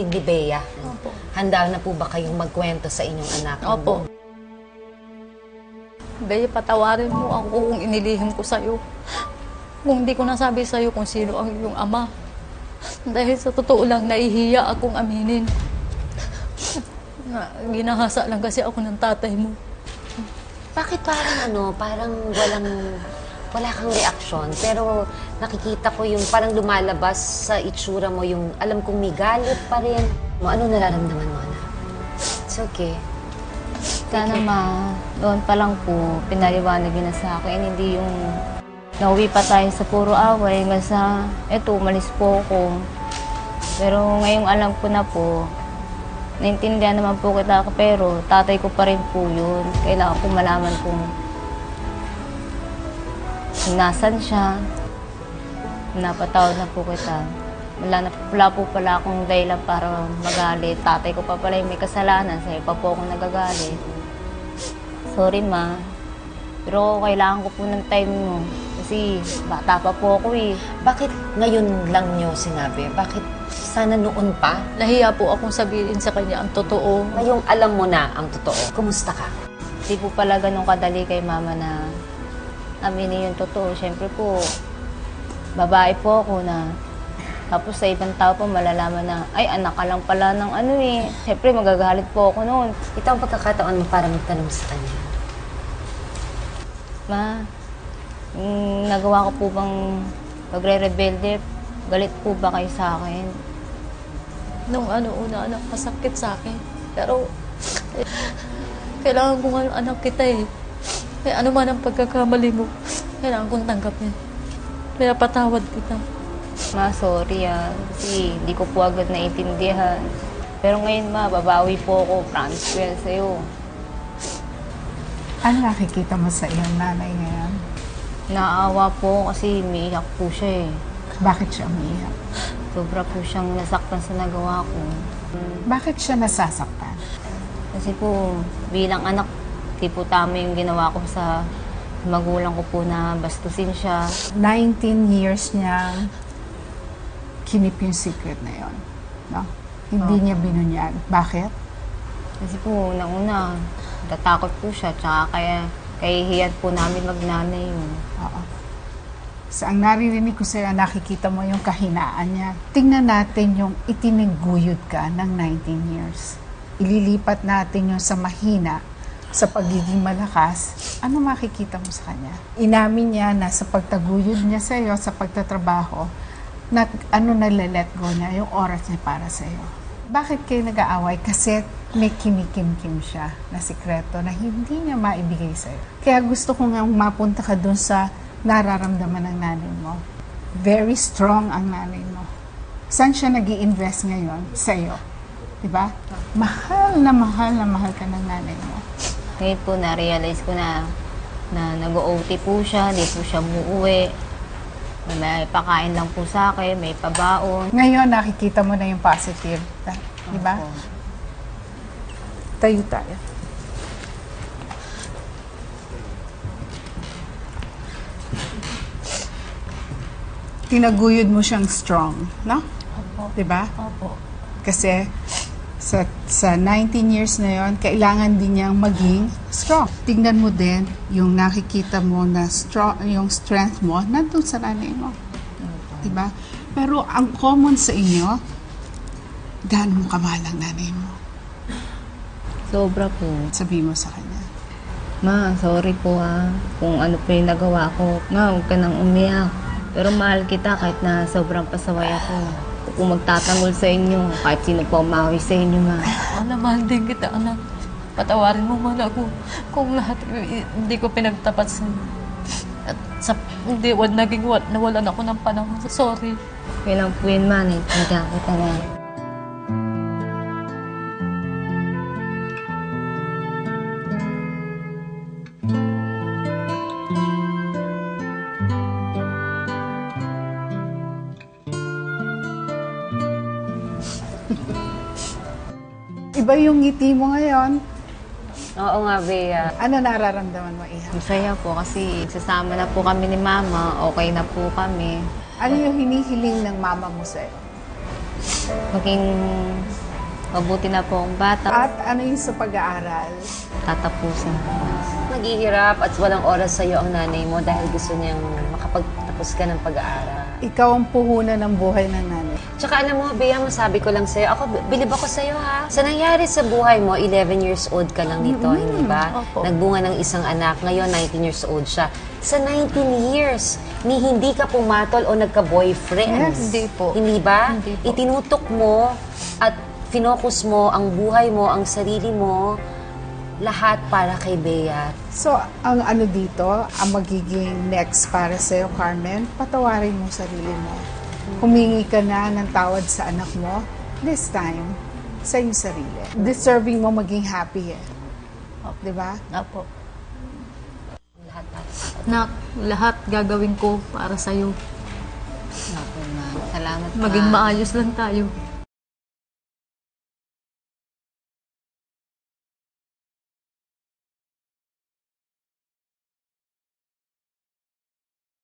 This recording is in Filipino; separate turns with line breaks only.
Ni Bea,
Opo.
handa na po ba kayong magkwento sa inyong anak?
Opo. Bea, patawarin mo ako kung inilihim ko sa'yo. Kung hindi ko nasabi sa'yo kung sino ang iyong ama. Dahil sa totoo lang, nahihiya akong aminin. Ginahasa lang kasi ako ng tatay mo.
Bakit parang wala kang reaksyon, pero nakikita ko yung parang lumalabas sa itsura mo yung alam kong may galit pa rin. Ano nararamdaman mo, anak? It's okay.
Sana noon pa lang po, pinaliwanag na sa akin, hindi yung nauwi pa tayo sa puro away, eto, umalis po ako. Pero ngayong alam ko na po, naintindihan naman po kita, pero tatay ko pa rin po yun. Kailangan ko malaman kung nasan siya. Napatawad na po kita. Wala po pala akong dahilan para magalit. Tatay ko pa pala yung may kasalanan. Sa'yo pa po akong nagagalit. Sorry, Ma. Pero kailangan ko po ng time mo. Kasi bata pa po ako eh.
Bakit ngayon lang niyo sinabi? Bakit sana noon pa?
Nahiya po akong sabihin sa kanya ang totoo.
Ngayong alam mo na ang totoo. Kumusta ka?
Hindi po pala ganun kadali kay Mama na aminin yung totoo. Siyempre po, babae po ako na tapos sa ibang tao po malalaman na, ay, anak ka lang pala ng ano eh. Siyempre, magagalit po ako noon.
Ito ang pagkakataon mo para magtanong sa kanya.
Ma, nagawa ko po bang magre-rebelde? Galit po ba kayo sa akin?
Nung una, anak, masakit sa akin. Pero, kailangan kong anak kita eh. Kaya ano man ang pagkakamali mo, kailangan kong tanggapin. Kaya patawad kita.
Ma, sorry kasi hindi ko po agad naiintindihan. Pero ngayon, Ma, babawi po ako. Promise ko yan sa'yo.
Ano nakikita mo sa iyong nanay ngayon?
Naawa po kasi umiiyak po siya eh.
Bakit siya umiiyak?
Sobra po siyang nasaktan sa nagawa ko.
Bakit siya nasasaktan?
Kasi po, bilang anak, di po tama yung ginawa ko sa magulang ko po na bastusin siya.
19 years niyang kinip yung secret na yon, no? Hindi niya binunyag. Bakit?
Kasi po, unang-una, tatakot po siya, tsaka kahihiyan po namin magnanay yun.
Oo. So, ang naririnig ko sa'yo, nakikita mo yung kahinaan niya. Tingnan natin yung itinaguyod ka ng 19 years. Ililipat natin yung sa mahina, sa pagiging malakas. Ano makikita mo sa kanya? Inamin niya na sa pagtaguyod niya sa'yo, sa pagtatrabaho, nale-let go niya, yung oras niya para sa'yo. Bakit kayo nag-aaway? Kasi may kinikim-kim siya na sikreto na hindi niya maibigay sa'yo. Kaya gusto ko nga mapunta ka dun sa nararamdaman ng nanay mo. Very strong ang nanay mo. Saan siya nag-i-invest ngayon? Sa'yo. Diba? Mahal na mahal ka ng nanay mo.
Ngayon po, na-realize ko na nag-OT po siya, hindi po siya umuwi. May pakain lang po sa akin, may pabaon.
Ngayon, nakikita mo na yung positive. Diba? Tayo tayo. Tinaguyod mo siyang strong, no?
Opo.
Diba?
Opo.
Kasi sa 19 years na yon, kailangan din niyang maging strong. Tingnan mo din yung nakikita mo na strong, yung strength mo nandun sa nanay mo. Diba? Pero ang common sa inyo, gaano mo kamahal ang nanay mo?
Sobra po.
Sabi mo sa kanya.
Ma, sorry po kung ano po yung nagawa ko. Ma, huwag ka nang umiyak. Pero mahal kita kahit na sobrang pasaway ako. Kung magtatanggol sa inyo, kahit sino pa umawi sa inyo, Ma.
Mahal din kita, anak. Patawarin mo man ako kung lahat hindi ko pinagtapat sa'yo. At nawalan ako ng panahon. Sorry.
Kailang po yun, Ma. Naintindihan kita na.
Iba yung ngiti mo ngayon.
Oo nga, Bea.
Ano nararamdaman mo, Iha?
Masaya po kasi sasama na po kami ni Mama. Okay na po kami.
Ano yung hinihiling ng mama mo sa'yo?
maging mabuti na po ang bata.
At ano yung sa pag-aaral?
Tatapusin ko.
Naghihirap at walang oras sa'yo ang nanay mo dahil gusto niyang makapagtapos ka ng pag-aaral.
Ikaw ang puhunan ng buhay ng nanay.
Tsaka alam mo, Bea, masabi ko lang sa'yo, bilib ako sa'yo ha. Sa nangyari sa buhay mo, 11 years old ka lang nito, hindi ba?
Opo.
Nagbunga ng isang anak, ngayon 19 years old siya. Sa 19 years, ni hindi ka pumatol o nagka-boyfriend.
Yes.
Hindi po.
Hindi ba?
Hindi po.
Itinutok mo at finokus mo ang buhay mo, ang sarili mo, lahat para kay Bea.
So, ang ano dito, ang magiging next para sa'yo, Carmen, patawarin mo sarili mo. Humingi ka na ng tawad sa anak mo, this time, sa iyong sarili. Deserving mo maging happy eh. Di ba?
Apo.
Lahat para
Nak, lahat gagawin ko para sa'yo.
Naku, ma. Salamat,
Maging
ma.
maayos lang tayo.